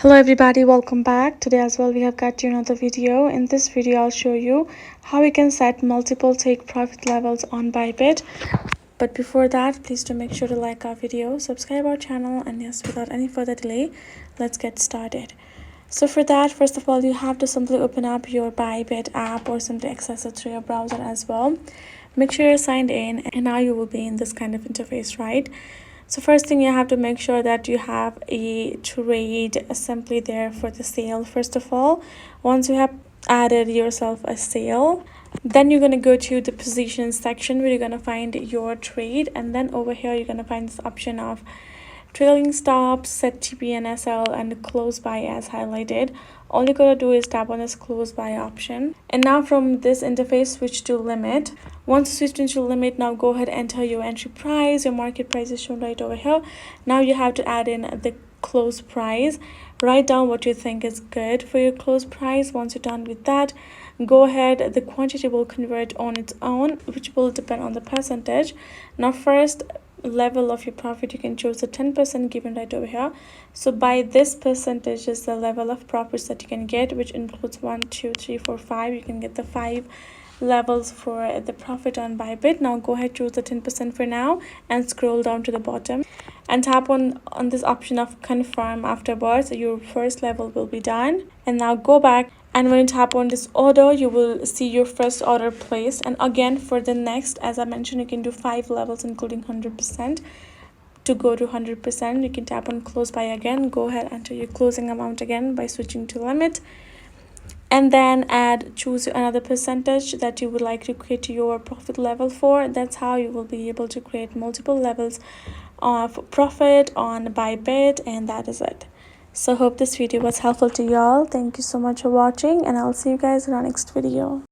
Hello everybody, welcome back. Today as well we have got you another video. In this video I'll show you how we can set multiple take profit levels on Bybit. But before that, please do make sure to like our video, subscribe our channel, and yes, without any further delay, let's get started. So for that, first of all, you have to simply open up your Bybit app or simply access it through your browser as well. Make sure you're signed in, and now you will be in this kind of interface, right? So first thing, you have to make sure that you have a trade simply there for the sale. First of all, once you have added yourself a sale, then you're going to go to the positions section where you're going to find your trade, and then over here you're going to find this option of trailing stops, set TP and SL, and close by as highlighted. All you gotta do is tap on this close by option, and now from this interface switch to limit. Once you switch into limit, now go ahead, enter your entry price. Your market price is shown right over here. Now you have to add in the close price. Write down what you think is good for your close price. Once you're done with that, go ahead, the quantity will convert on its own, which will depend on the percentage. Now first level of your profit, you can choose the 10% given right over here. So by this percentage is the level of profits that you can get, which includes 1 2 3 4 5. You can get the 5 levels for the profit on Bybit. Now go ahead, choose the 10% for now, and scroll down to the bottom and tap on this option of confirm afterwards. Your first level will be done, and now go back, and when you tap on this order, you will see your first order placed. And again, for the next, as I mentioned, you can do 5 levels including 100%. To go to 100%, you can tap on close by again. Go ahead, enter your closing amount again by switching to limit, and then choose another percentage that you would like to create your profit level for. That's how you will be able to create multiple levels of profit on Bybit, and that is it. So hope this video was helpful to y'all. Thank you so much for watching, and I'll see you guys in our next video.